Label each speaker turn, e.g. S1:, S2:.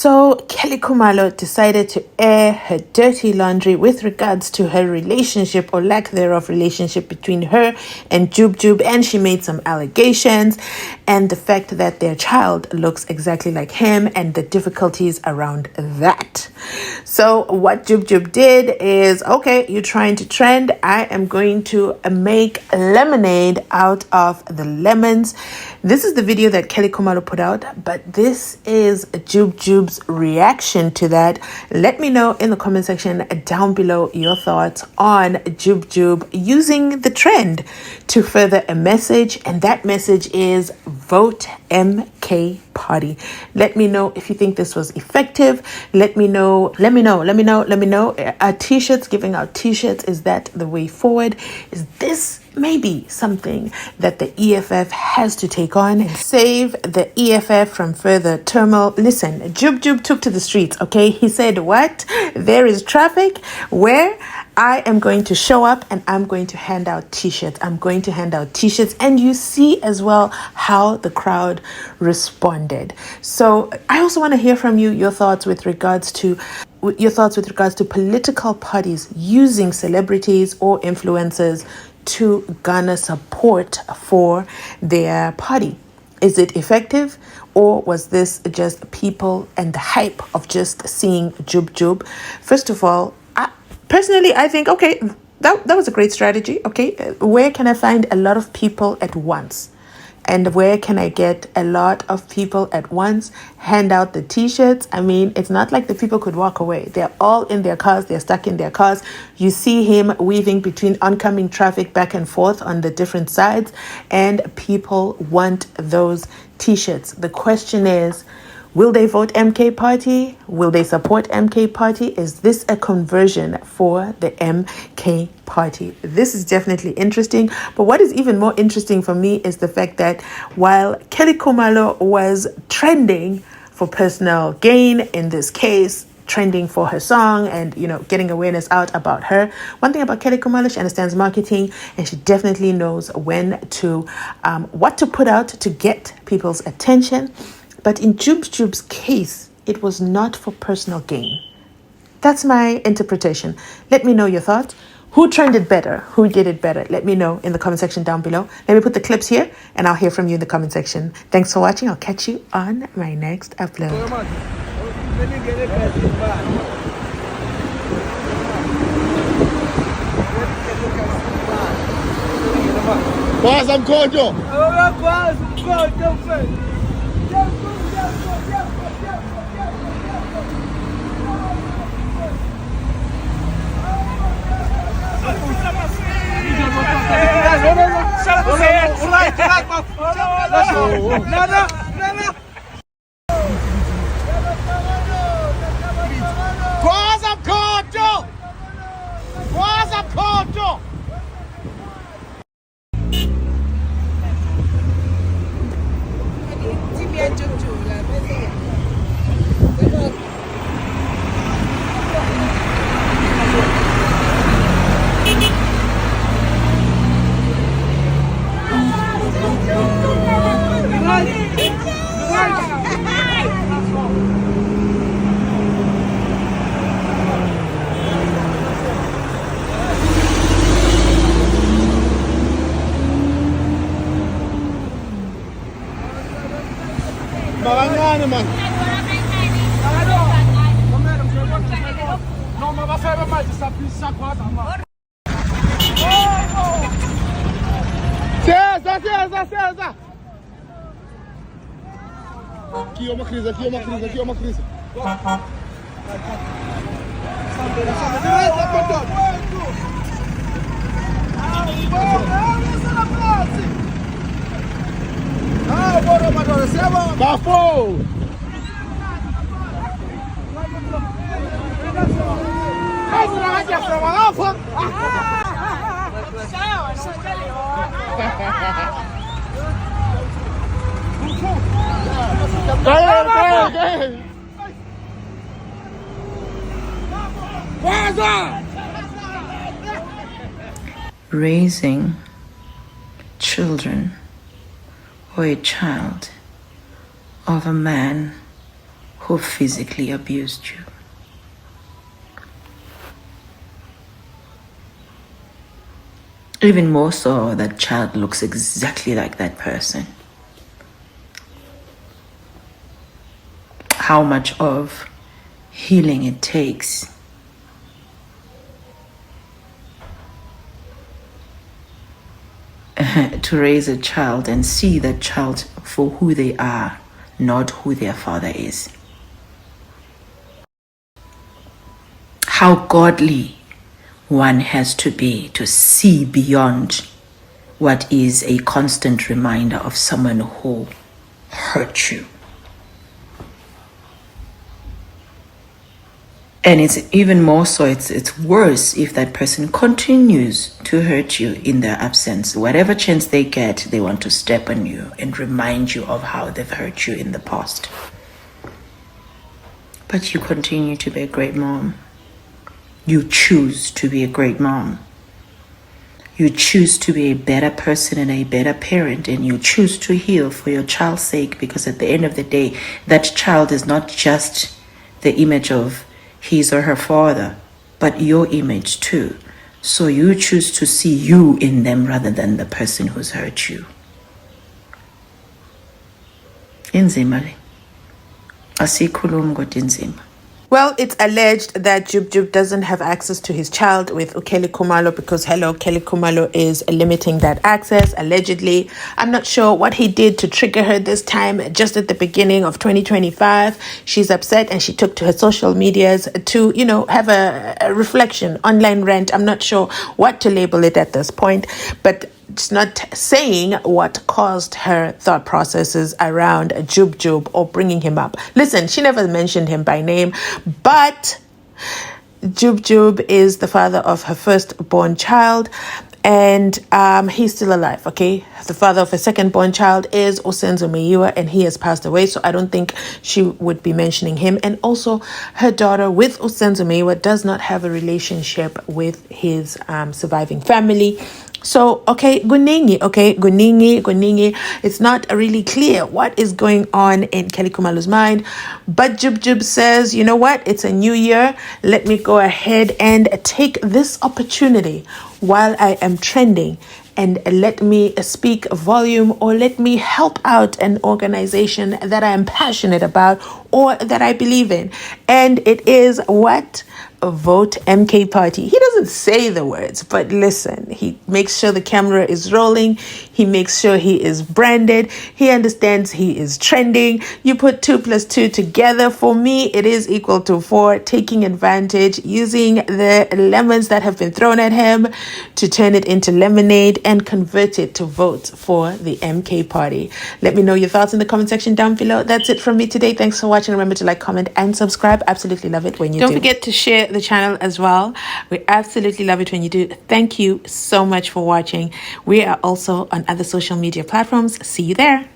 S1: So Kelly Kumalo decided to air her dirty laundry with regards to her relationship or lack thereof relationship between her and Jub Jub, and she made some allegations and the fact that their child looks exactly like him and the difficulties around that. So what Jub Jub did is, okay, you're trying to trend. I am going to make lemonade out of the lemons. This is the video that Kelly Kumalo put out, but this is Jub Jub's reaction to that. Let me know in the comment section down below your thoughts on Jub Jub using the trend to further a message, and that message is vote MK party. Let me know if you think this was effective. Let me know. T-shirts, giving out t-shirts, is that the way forward? Is this maybe something that the EFF has to take on and save the EFF from further turmoil? Listen, Jub Jub took to the streets, okay? He said, what? There is traffic where I am going to show up and I'm going to hand out t-shirts. And you see as well how the crowd responded. So I also want to hear from you, your thoughts with regards to political parties using celebrities or influencers to garner support for their party. Is it effective, or was this just people and the hype of just seeing Jub Jub? First of all, personally, I think, okay, that was a great strategy. Okay, where can I find a lot of people at once? And where can I get a lot of people at once? Hand out the t-shirts. I mean, it's not like the people could walk away. They're all in their cars. They're stuck in their cars. You see him weaving between oncoming traffic back and forth on the different sides, and people want those t-shirts. The question is, will they vote MK party? Will they support MK party? Is this a conversion for the MK party? This is definitely interesting. But what is even more interesting for me is the fact that while Kelly Kumalo was trending for personal gain, in this case, trending for her song and, getting awareness out about her. One thing about Kelly Kumalo, she understands marketing, and she definitely knows when to, what to put out to get people's attention. But in Jub Jub's case, it was not for personal gain. That's my interpretation. Let me know your thoughts. Who trended better? Who did it better? Let me know in the comment section down below. Let me put the clips here, and I'll hear from you in the comment section. Thanks for watching. I'll catch you on my next upload.
S2: Aqui é uma crise, aqui é uma crise, aqui é uma crise. Bafo!
S3: Raising children or a child of a man who physically abused you. Even more so, that child looks exactly like that person. How much of healing it takes to raise a child and see that child for who they are, not who their father is. How godly one has to be to see beyond what is a constant reminder of someone who hurt you. And it's even more so, it's worse if that person continues to hurt you in their absence. Whatever chance they get, they want to step on you and remind you of how they've hurt you in the past. But you continue to be a great mom. You choose to be a great mom. You choose to be a better person and a better parent, and you choose to heal for your child's sake, because at the end of the day, that child is not just the image of his or her father, but your image too. So you choose to see you in them rather than the person who's hurt you. Inzima le. Asikhulumi kodwa inzima.
S1: Well, it's alleged that Jub Jub doesn't have access to his child with Kelly Khumalo because, Kelly Khumalo is limiting that access, allegedly. I'm not sure what he did to trigger her this time, just at the beginning of 2025. She's upset and she took to her social medias to, have a reflection, online rant. I'm not sure what to label it at this point, but it's not saying what caused her thought processes around Jub Jub or bringing him up. Listen, she never mentioned him by name, but Jub Jub is the father of her firstborn child, and he's still alive, okay? The father of her second-born child is Usenzo Meyiwa, and he has passed away, so I don't think she would be mentioning him. And also, her daughter with Usenzo Meyiwa does not have a relationship with his surviving family. So, Guningi. It's not really clear what is going on in Kelly Khumalo's mind. But Jub Jub says, you know what? It's a new year. Let me go ahead and take this opportunity while I am trending, and let me speak volume, or let me help out an organization that I am passionate about or that I believe in. And it is what? Vote MK Party. He doesn't say the words, but listen, he makes sure the camera is rolling. He makes sure he is branded. He understands he is trending. You put 2 + 2 together. For me, it is equal to 4, taking advantage, using the lemons that have been thrown at him to turn it into lemonade and convert it to votes for the MK Party. Let me know your thoughts in the comment section down below. That's it from me today. Thanks for watching. Remember to like, comment, and subscribe. Absolutely love it when you do. Don't forget to share the channel as well. We absolutely love it when you do. Thank you so much for watching. We are also on other social media platforms. See you there.